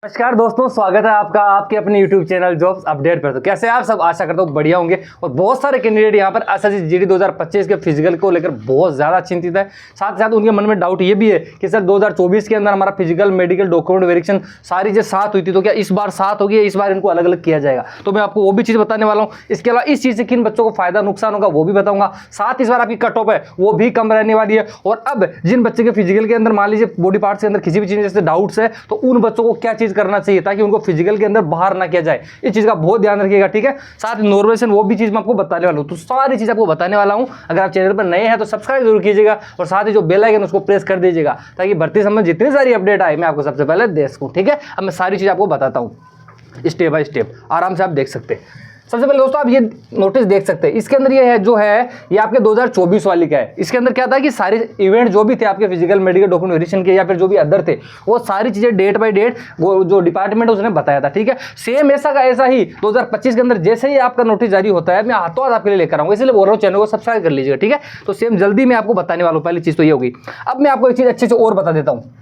नमस्कार दोस्तों, स्वागत है आपका आपके अपने YouTube चैनल जॉब्स अपडेट पर। तो कैसे आप सब, आशा करता हूँ बढ़िया होंगे। और बहुत सारे कैंडिडेट यहाँ पर एसएससी जीडी 2025 के फिजिकल को लेकर बहुत ज़्यादा चिंतित है। साथ ही साथ उनके मन में डाउट ये भी है कि सर 2024 के अंदर हमारा फिजिकल मेडिकल डॉक्यूमेंट वेरिफिकेशन सारी चीज़ साथ हुई थी, तो क्या इस बार साथ होगी, इस बार इनको अलग अलग किया जाएगा? तो मैं आपको वो भी चीज़ बताने वाला हूँ। इसके अलावा इस चीज़ से किन बच्चों को फायदा नुकसान होगा वो भी बताऊंगा। साथ इस बार आपकी कट ऑफ है वो भी कम रहने वाली है। और अब जिन बच्चे के फिजिकल के अंदर मान लीजिए बॉडी पार्ट्स के अंदर किसी भी चीज़ जैसे डाउट्स है, तो उन बच्चों को क्या चीज़ करना चाहिए ताकि फिजिकल के अंदर बाहर ना किया जाए, इस चीज का बहुत ध्यान रखिएगा। ठीक है, साथ ही नॉर्मलाइजेशन वो भी चीज मैं आपको बताने वाला हूं। तो सारी चीज आपको बताने वाला हूं। अगर आप चैनल पर नए हैं तो सब्सक्राइब जरूर कीजिएगा और साथ ही जो बेल आइकन उसको प्रेस कर दीजिएगा ताकि भर्ती संबंधी जितनी सारी अपडेट आए मैं आपको सबसे पहले दे सकूं। ठीक है, अब मैं सारी चीज आपको बताता हूं स्टेप बाय स्टेप, आराम से आप देख सकते हैं। सबसे पहले दोस्तों आप ये नोटिस देख सकते हैं, इसके अंदर ये है जो है ये आपके 2024 वाली का है। इसके अंदर क्या था कि सारे इवेंट जो भी थे आपके फिजिकल मेडिकल डॉक्यूमेंट वेरिफिकेशन के या फिर जो भी अदर थे, वो सारी चीजें डेट बाय डेट वो जो डिपार्टमेंट है उसने बताया था। ठीक है, सेम ऐसा का ऐसा ही 2025 के अंदर जैसे ही आपका नोटिस जारी होता है मैं हाथों हाथ आपके लिए लेकर आऊंगा, इसलिए बोल रहा हूँ चैनल को सब्सक्राइब कर लीजिएगा। ठीक है, तो सेम जल्दी मैं आपको बताने वाला हूँ। पहली चीज तो ये होगी। अब मैं आपको एक चीज अच्छे से और बता देता हूँ।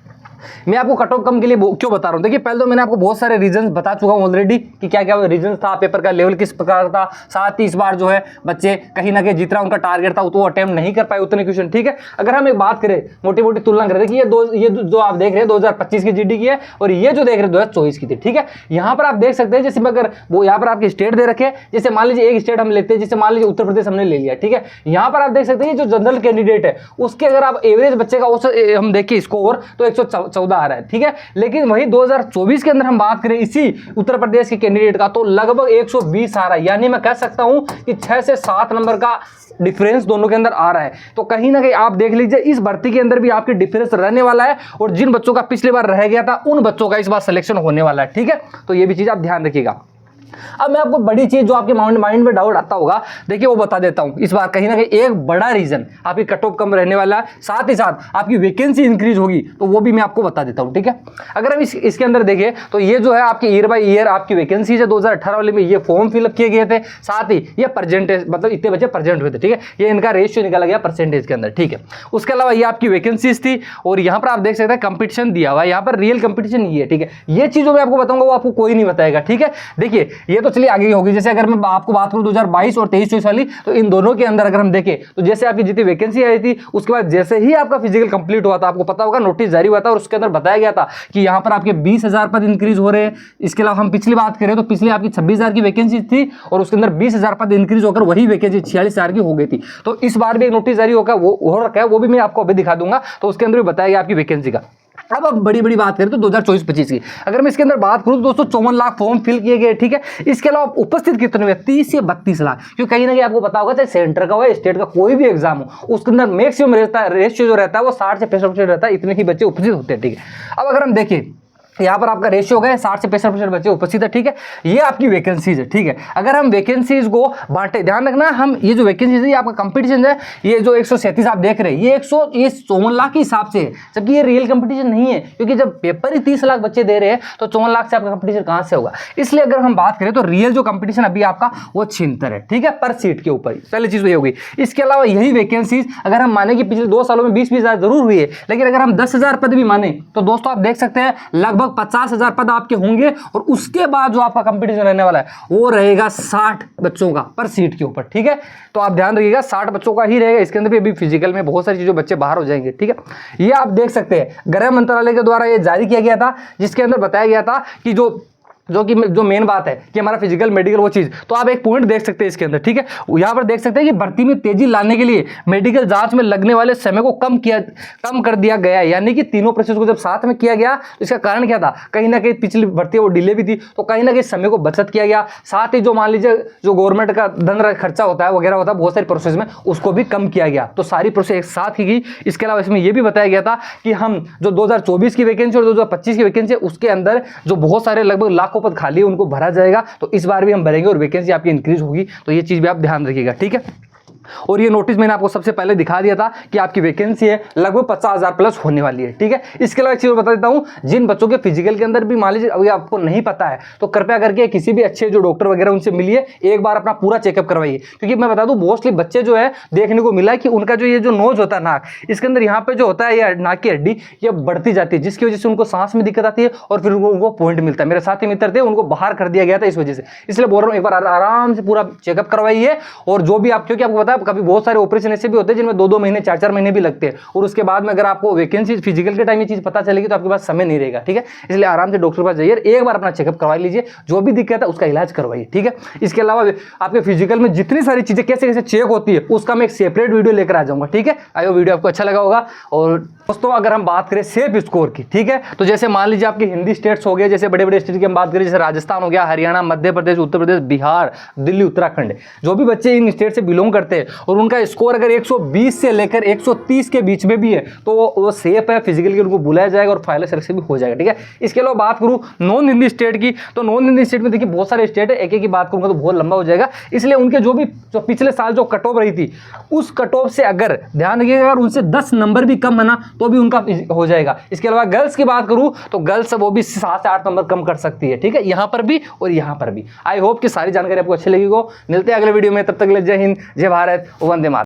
मैं आपको कट ऑफ कम के लिए क्यों बता रहा हूं। देखिए, पहले तो मैंने आपको बहुत सारे रीजंस बता चुका हूं ऑलरेडी कि क्या क्या रीजंस था, पेपर का लेवल किस प्रकार था। साथ ही इस बार जो है बच्चे कहीं ना कहीं जितना उनका टारगेट था तो अटेम्प्ट नहीं कर पाए उतने क्वेश्चन। ठीक है, अगर हम एक बात करें मोटी मोटी तुलना करें, देखिए ये जो आप देख रहे हैं 2025 की जीडी की है और ये जो देख रहे हैं 2024 की थी। ठीक है, यहाँ पर आप देख सकते हैं जैसे अगर वो यहाँ पर आपके स्टेट दे रखे, जैसे मान लीजिए एक स्टेट हम लेते हैं, जैसे मान लीजिए उत्तर प्रदेश हमने ले लिया। ठीक है, यहाँ पर आप देख सकते हैं जो जनरल कैंडिडेट है उसके अगर आप एवरेज बच्चे का हम देखिए स्कोर तो 114 आ रहा है। ठीक है, लेकिन वही 2024 के अंदर हम बात करें इसी उत्तर प्रदेश के कैंडिडेट का तो लगभग 120 आ रहा है। यानी मैं कह सकता हूं कि 6 से 7 नंबर का डिफरेंस दोनों के अंदर आ रहा है। तो कहीं ना कहीं आप देख लीजिए इस भर्ती के अंदर भी आपके डिफरेंस रहने वाला है और जिन बच्चों का पिछली बार रह गया था उन बच्चों का इस बार सिलेक्शन होने वाला है। ठीक है, तो ये भी चीज आप ध्यान रखिएगा। अब मैं आपको बड़ी चीज जो आपके माइंड में डाउट आता होगा, देखिए वो बता देता हूं। इस बार कहीं ना कहीं एक बड़ा रीजन आपकी कट ऑफ कम रहने वाला है, साथ ही साथ आपकी वैकेंसी इंक्रीज होगी, तो वो भी मैं आपको बता देता हूं। ठीक है, अगर हम इसके अंदर देखें तो ये जो है आपकी ईयर बाय ईयर आपकी वैकेंसी है 2018 वाले में ये फॉर्म फिलअप किए गए थे। साथ ही ये परसेंटेज मतलब इतने बच्चे प्रेजेंट हुए थे। ठीक है, ये इनका रेशियो निकाला गया परसेंटेज के अंदर। ठीक है, उसके अलावा ये आपकी वैकेंसीज थी और यहाँ पर आप देख सकते हैं कंपटीशन दिया हुआ है, यहाँ पर रियल कंपटीशन ये है। ठीक है, ये चीजों में आपको बताऊंगा वो आपको कोई नहीं बताएगा। ठीक है, देखिए ये तो चलिए आगे होगी। जैसे अगर मैं आपको बात करूं 2022 और 23-24 वाली, तो इन दोनों के अंदर अगर हम देखें तो जैसे आपकी जितनी वैकेंसी आई थी उसके बाद जैसे ही आपका फिजिकल कंप्लीट हुआ था, आपको पता होगा नोटिस जारी हुआ था और उसके अंदर बताया गया था कि यहां पर आपके 20,000 पद इंक्रीज हो रहे हैं। इसके अलावा हम पिछली बात करें तो पिछले आपकी 26,000 की वैकेंसी थी और उसके अंदर 20,000 पद इंक्रीज होकर वही वैकेंसी 46,000 की हो गई थी। तो इस बार भी एक नोटिस जारी होगा, वो हो रखा है, वो भी मैं आपको अभी दिखा दूंगा। तो उसके अंदर भी बताया गया आपकी वैकेंसी का। अब बड़ी बात करें तो 2024-25 की अगर मैं इसके अंदर बात करूं तो दोस्तों 54 लाख फॉर्म फिल किए गए। ठीक है, इसके अलावा उपस्थित कितने हुए? 30 से 32 लाख। क्योंकि कहीं ना कहीं आपको पता होगा चाहे सेंटर का हो स्टेट का कोई भी एग्जाम हो उसके अंदर मैक्सिमम रेशियो जो रहता है वो 60 से 65% रहता है, इतने ही बच्चे उपस्थित होते हैं। ठीक है, अब अगर हम देखें यहाँ पर आपका रेशियो हो गया 60 से 65% बच्चे उपस्थित है। ठीक है, ये आपकी वैकेंसीज है। ठीक है, अगर हम वैकेंसीज को बांटे, ध्यान रखना हम ये जो वैकेंसीज है आपका कंपटीशन है, ये जो 137 आप देख रहे हैं ये 54 लाख के हिसाब से है, जबकि ये रियल कंपटीशन नहीं है। क्योंकि जब पेपर ही 30 लाख बच्चे दे रहे हैं तो 54 लाख से आपका कंपटीशन कहां से होगा? इसलिए अगर हम बात करें तो रियल जो कंपटीशन अभी आपका वो 76 है। ठीक है, पर सीट के ऊपर। पहली चीज तो ये होगी। इसके अलावा यही वैकेंसीज अगर हम माने कि पिछले 2 सालों में 20-20 हजार जरूर हुई है, लेकिन अगर हम 10,000 पद भी माने तो दोस्तों आप देख सकते हैं लगभग 50,000 पद आपके होंगे और उसके बाद जो आपका कंपटीशन रहने वाला है वो रहेगा 60 बच्चों का पर सीट के ऊपर। ठीक है, तो आप ध्यान रखिएगा 60 बच्चों का ही रहेगा। इसके अंदर भी अभी फिजिकल में बहुत सारी चीजों बच्चे बाहर हो जाएंगे। ठीक है, ये आप देख सकते हैं गृह मंत्रालय के द्वारा ये जारी किया गया था, जिसके अंदर बताया गया था कि जो मेन बात है कि हमारा फिजिकल मेडिकल वो चीज। तो आप एक पॉइंट देख सकते हैं इसके अंदर। ठीक है, यहाँ पर देख सकते हैं कि भर्ती में तेजी लाने के लिए मेडिकल जांच में लगने वाले समय को कम कर दिया गया है। यानी कि तीनों प्रोसेस को जब साथ में किया गया तो इसका कारण क्या था? कहीं ना कहीं पिछली भर्ती वो डिले भी थी तो कहीं ना कहीं समय को बचत किया गया। साथ ही जो मान लीजिए जो गवर्नमेंट का धन खर्चा होता है वगैरह होता है बहुत सारी प्रोसेस में, उसको भी कम किया गया। तो सारी प्रोसेस एक साथ ही की। इसके अलावा इसमें यह भी बताया गया था कि हम जो 2024 की वैकेंसी और 2025 की वैकेंसी उसके अंदर जो बहुत सारे लगभग लाखों पद खाली है उनको भरा जाएगा। तो इस बार भी हम भरेंगे और वैकेंसी आपकी इंक्रीज होगी। तो ये चीज भी आप ध्यान रखिएगा। ठीक है, और ये नोटिस मैंने आपको सबसे पहले दिखा दिया था कि आपकी वैकेंसी है लगभग 50,000 प्लस होने वाली है। ठीक है, इसके अलावा एक चीज बता देता हूँ, जिन बच्चों के फिजिकल के अंदर भी मान लीजिए अभी आपको नहीं पता है तो कृपया करके किसी भी अच्छे जो डॉक्टर वगैरह उनसे मिलिए, एक बार अपना पूरा चेकअप करवाइए। क्योंकि मैं बता दूं मोस्टली बच्चे जो है देखने को मिला है कि उनका जो ये जो नोज होता है नाक, इसके अंदर यहाँ पे जो होता है ये नाक की हड्डी ये बढ़ती जाती है, जिसकी वजह से उनको सांस में दिक्कत आती है और फिर उनको पॉइंट मिलता है। मेरे साथी मित्र थे उनको बाहर कर दिया गया था इस वजह से, इसलिए बोल रहा हूँ एक बार आराम से पूरा चेकअप करवाइए। और जो भी आप, क्योंकि आपको पता है कभी बहुत सारे ऑपरेशन ऐसे भी होते हैं जिनमें 2-2 महीने 4-4 महीने भी लगते हैं, और उसके बाद में अगर आपको वैकेंसी फिजिकल के टाइम ये चीज पता चलेगी तो आपके पास समय नहीं रहेगा। ठीक है, इसलिए आराम से डॉक्टर के पास जाइए, एक बार अपना चेकअप करवा लीजिए, जो भी दिक्कत है उसका इलाज करवाइए। ठीक है, इसके अलावा आपके फिजिकल में जितनी सारी चीजें कैसे कैसे चेक होती है उसका मैं एक सेपरेट वीडियो लेकर आ जाऊंगा। ठीक है, आयो वीडियो आपको अच्छा लगा होगा। और दोस्तों अगर हम बात करें सेफ स्कोर की, ठीक है, तो जैसे मान लीजिए आपके हिंदी स्टेट्स हो गए, जैसे बड़े बड़े स्टेट की हम बात करें जैसे राजस्थान हो गया, हरियाणा, मध्य प्रदेश, उत्तर प्रदेश, बिहार, दिल्ली, उत्तराखंड, जो भी बच्चे इन स्टेट से बिलोंग करते हैं और उनका स्कोर अगर 120 से लेकर 130 के बीच में भी है तो वो सेफ है, फिजिकल के उनको बुलाया जाएगा और फाइनल सिलेक्शन भी हो जाएगा। ठीक है, इसके अलावा बात करूं नॉन हिंदी स्टेट की, तो नॉन हिंदी स्टेट में देखिए बहुत सारे स्टेट है, एक एक की बात करूंगा तो बहुत लंबा हो जाएगा, इसलिए उनके जो भी जो पिछले साल जो कट ऑफ रही थी उस कट ऑफ से अगर ध्यान रखिएगा, अगर उनसे 10 नंबर भी कम बना तो भी उनका हो जाएगा। इसके अलावा गर्ल्स की बात करूं तो गर्ल्स वो भी 7 से 8 नंबर कम कर सकती है। ठीक है, यहां पर भी और यहां पर भी। आई होप कि सारी जानकारी आपको अच्छी लगी हो। मिलते हैं अगले वीडियो में, तब तक के लिए जय हिंद, जय भारत, वंदे मातरम।